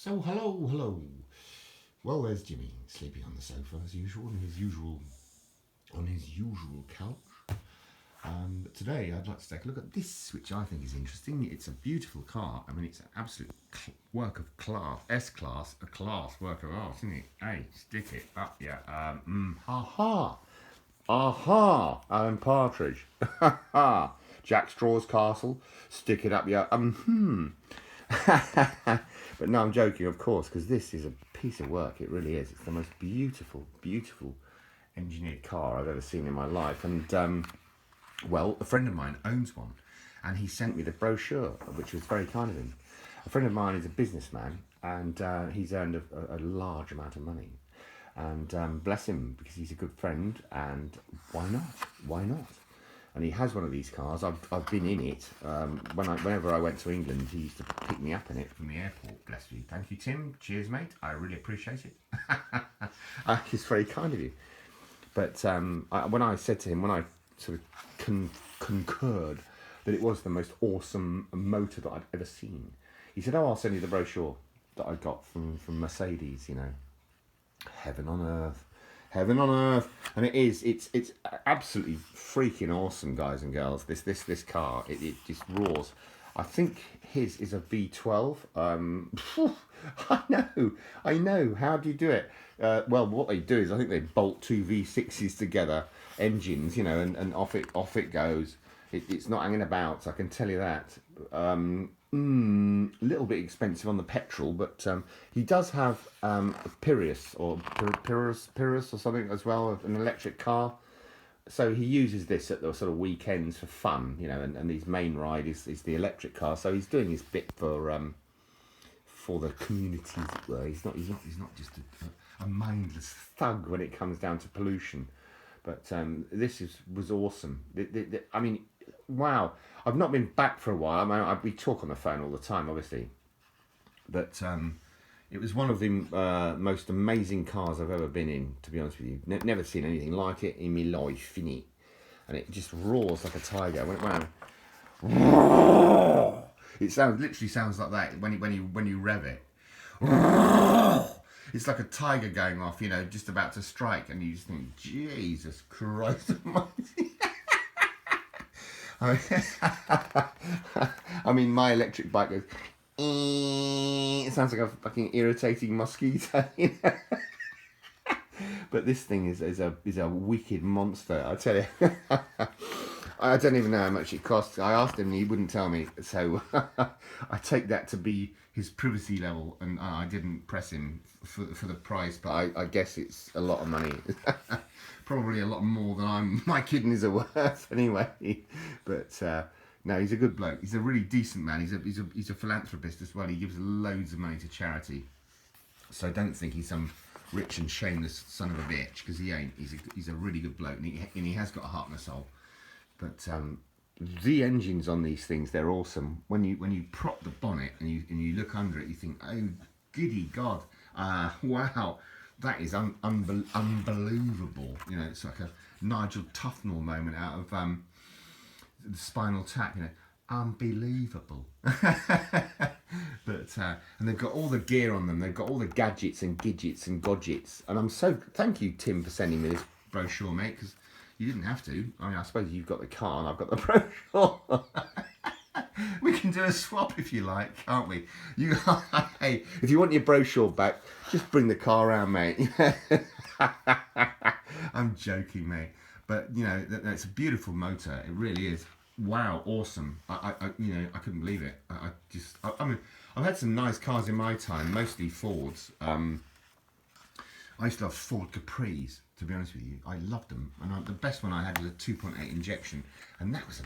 So hello. Well, there's Jimmy sleeping on the sofa as usual on his usual couch. But today I'd like to take a look at this, which I think is interesting. It's a beautiful car. I mean, it's an absolute work of class, S-Class, a class work of art, isn't it? Hey, stick it up, yeah. Aha, Alan Partridge. Ha ha. Jack Straw's Castle, stick it up, yeah. But no, I'm joking, of course, because this is a piece of work. It really is. It's the most beautiful engineered car I've ever seen in my life. And well, a friend of mine owns one, and he sent me the brochure, which was very kind of him. A friend of mine is a businessman, and he's earned a large amount of money. And bless him, because he's a good friend, and why not? Why not? And he has one of these cars. I've been in it. Whenever I went to England, he used to pick me up in it from the airport. Bless you. Thank you, Tim. Cheers, mate. I really appreciate it. It's very kind of you. But when I said to him, when I sort of concurred that it was the most awesome motor that I'd ever seen, he said, "Oh, I'll send you the brochure that I got from Mercedes. You know, heaven on earth." Heaven on earth, and it's absolutely freaking awesome, guys and girls. This car, it just roars. I think his is a V12. I know. How do you do it? Well, what they do is I think they bolt two V6s together, engines, you know, and off it goes. It's not hanging about, I can tell you that. A little bit expensive on the petrol, but he does have a Pyrrhus or Pyrrhus or something as well, an electric car. So he uses this at the sort of weekends for fun, you know, and his main ride is the electric car. So he's doing his bit for the community, as it were. He's not just a mindless thug when it comes down to pollution. But this was awesome. I mean, wow. I've not been back for a while. I mean, we talk on the phone all the time, obviously. But it was one of the most amazing cars I've ever been in, to be honest with you. Never seen anything like it in my life, innit? And it just roars like a tiger. When it went, it literally sounds like that when you rev it. It's like a tiger going off, you know, just about to strike, and you just think, Jesus Christ Almighty. I mean, my electric bike goes. It sounds like a fucking irritating mosquito, you know? But this thing is a wicked monster, I tell you. I don't even know how much it costs. I asked him and he wouldn't tell me, so I take that to be his privacy level, and I didn't press him for the price, but I guess it's a lot of money. Probably a lot more than my kidneys are worth anyway. But no, he's a good bloke. He's a really decent man. He's a philanthropist as well. He gives loads of money to charity. So don't think he's some rich and shameless son of a bitch, because he ain't. He's a really good bloke, and he has got a heart and a soul. But the engines on these things, they're awesome. When you prop the bonnet and you look under it, you think, oh, giddy God, wow, that is unbelievable. You know, it's like a Nigel Tufnell moment out of the Spinal Tap. You know, unbelievable. But and they've got all the gear on them. They've got all the gadgets and gidgets and godgets. And I'm so thank you, Tim, for sending me this brochure, mate, because you didn't have to. I mean, I suppose you've got the car and I've got the brochure. We can do a swap if you like, can't we? Hey, if you want your brochure back, just bring the car around, mate. I'm joking, mate. But you know, it's a beautiful motor. It really is. Wow, awesome. I couldn't believe it. I mean, I've had some nice cars in my time, mostly Fords. I used to love Ford Capris, to be honest with you. I loved them, and the best one I had was a 2.8 injection, and that was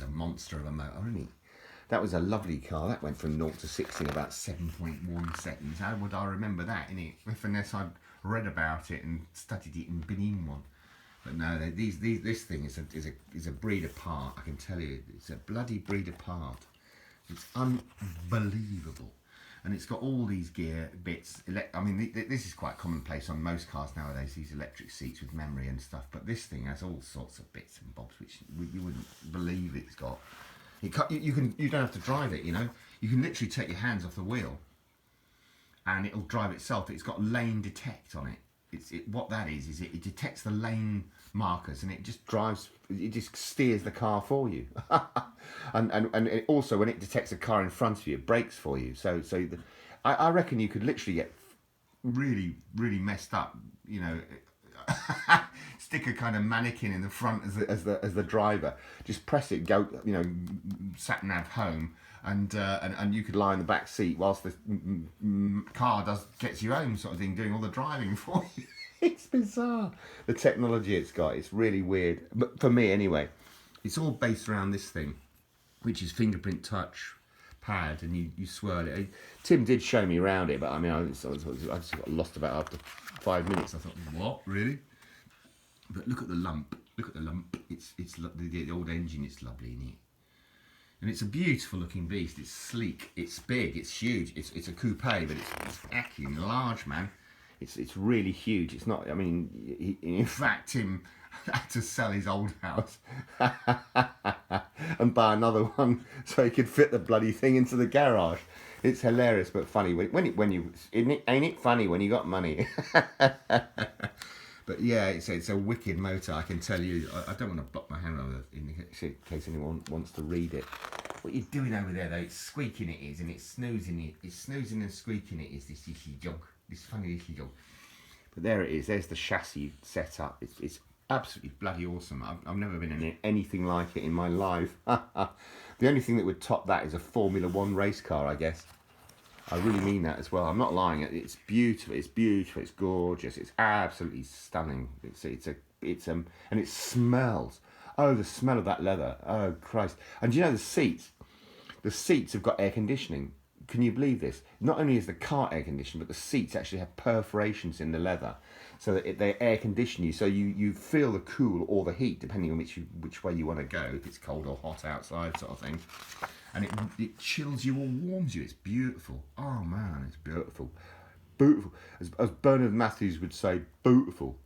a monster of a motor, wasn't it? That was a lovely car. That went from 0 to 60 in about 7.1 seconds. How would I remember that, innit? Unless I'd read about it and studied it and been in one. But no, this thing is a breed apart. I can tell you, it's a bloody breed apart. It's unbelievable. And it's got all these gear bits. I mean, this is quite commonplace on most cars nowadays, these electric seats with memory and stuff. But this thing has all sorts of bits and bobs, which you wouldn't believe it's got. You don't have to drive it, you know. You can literally take your hands off the wheel. and it'll drive itself. It's got lane detect on it. What that is it detects the lane markers, and it just drives. It just steers the car for you. and it also, when it detects a car in front of you, it brakes for you. I reckon you could literally get really messed up. You know, stick a kind of mannequin in the front as the driver. Just press it, go, you know, sat nav home. And you could lie in the back seat whilst the car gets you home, sort of thing, doing all the driving for you. It's bizarre, the technology it's got. It's really weird, but for me anyway. It's all based around this thing, which is fingerprint touch pad, and you swirl it. Tim did show me around it, but I mean, I just got lost about after 5 minutes. I thought, what, really? But look at the lump. Look at the lump. It's the old engine. It's lovely, isn't it? And it's a beautiful looking beast. It's sleek, it's big, it's huge. It's a coupe, but it's fucking large, man. It's really huge. It's not, I mean, in fact, Tim had to sell his old house and buy another one so he could fit the bloody thing into the garage. It's hilarious, but funny. Ain't it funny when you got money? But yeah, it's a wicked motor, I can tell you. I don't want to block my hand over in case anyone wants to read it. What you're doing over there, though, it's squeaking it is, and it's snoozing it. It's snoozing and squeaking it is, this junk. This funny junk. But there it is. There's the chassis set up. It's absolutely bloody awesome. I've never been in anything like it in my life. The only thing that would top that is a Formula 1 race car, I guess. I really mean that as well. I'm not lying. It's beautiful. It's beautiful. It's gorgeous. It's absolutely stunning. And it smells. Oh, the smell of that leather. Oh Christ! And do you know the seats? The seats have got air conditioning. Can you believe this? Not only is the car air conditioned, but the seats actually have perforations in the leather, so that they air condition you. So you feel the cool or the heat depending on which way you want to go. If it's cold or hot outside, sort of thing. And it chills you or warms you. It's beautiful. Oh man, it's beautiful. Beautiful. As Bernard Matthews would say, beautiful.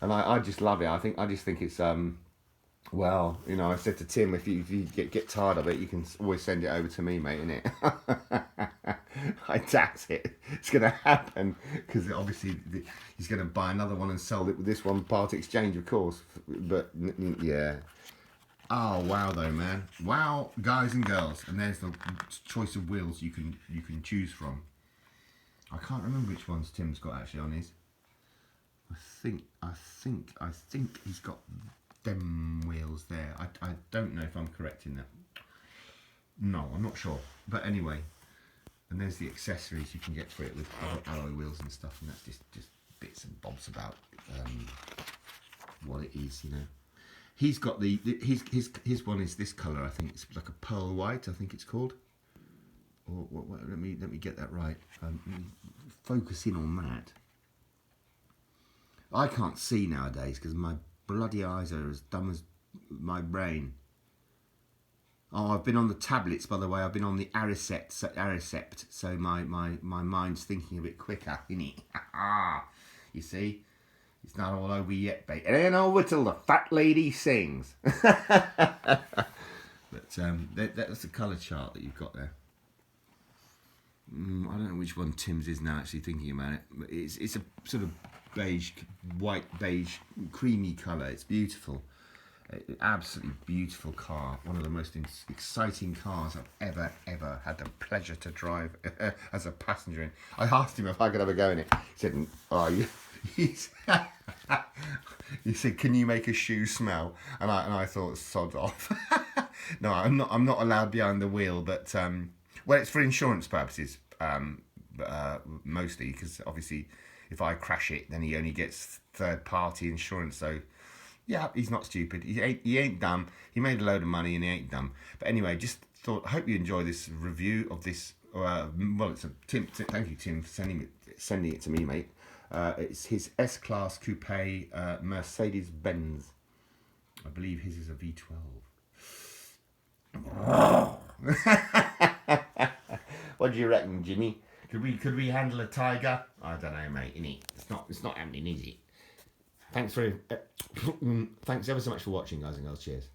And I just love it. I just think it's well, you know, I said to Tim, if you get tired of it, you can always send it over to me, mate, innit? I doubt it. It's going to happen because obviously he's going to buy another one and sell it with this one part exchange, of course. But yeah. Oh wow, though, man! Wow, guys and girls, and there's the choice of wheels you can choose from. I can't remember which ones Tim's got actually on his. I think he's got them wheels there. I don't know if I'm correct in that. No, I'm not sure. But anyway, and there's the accessories you can get for it with alloy wheels and stuff, and that's just bits and bobs about what it is, you know. He's got his one is this colour. I think it's like a pearl white. I think it's called. Or let me get that right. Focus in on that. I can't see nowadays because my bloody eyes are as dumb as my brain. Oh, I've been on the tablets, by the way. I've been on the Aricept, so my mind's thinking a bit quicker, innit? You see? It's not all over yet, babe. It ain't over till the fat lady sings. But that's the colour chart that you've got there. I don't know which one Tim's is now, actually thinking about it. But it's a sort of white beige, creamy colour. It's beautiful. Absolutely beautiful car. One of the most exciting cars I've ever had the pleasure to drive as a passenger in. I asked him if I could have a go in it. He said, he said, can you make a shoe smell? And I thought, sod off. No, I'm not allowed behind the wheel, but well, it's for insurance purposes, mostly, because obviously if I crash it, then he only gets third party insurance. So yeah, he's not stupid. He ain't dumb. He made a load of money and he ain't dumb. But anyway, just thought, I hope you enjoy this review of this. Well, it's a Tim. Thank you, Tim, for sending it to me, mate. It's his S-Class coupe, Mercedes-Benz. I believe his is a V12. What do you reckon, Jimmy? Could we handle a Tiger? I don't know, mate. Innit? It's not happening, is it? Thanks ever so much for watching, guys and girls. Cheers.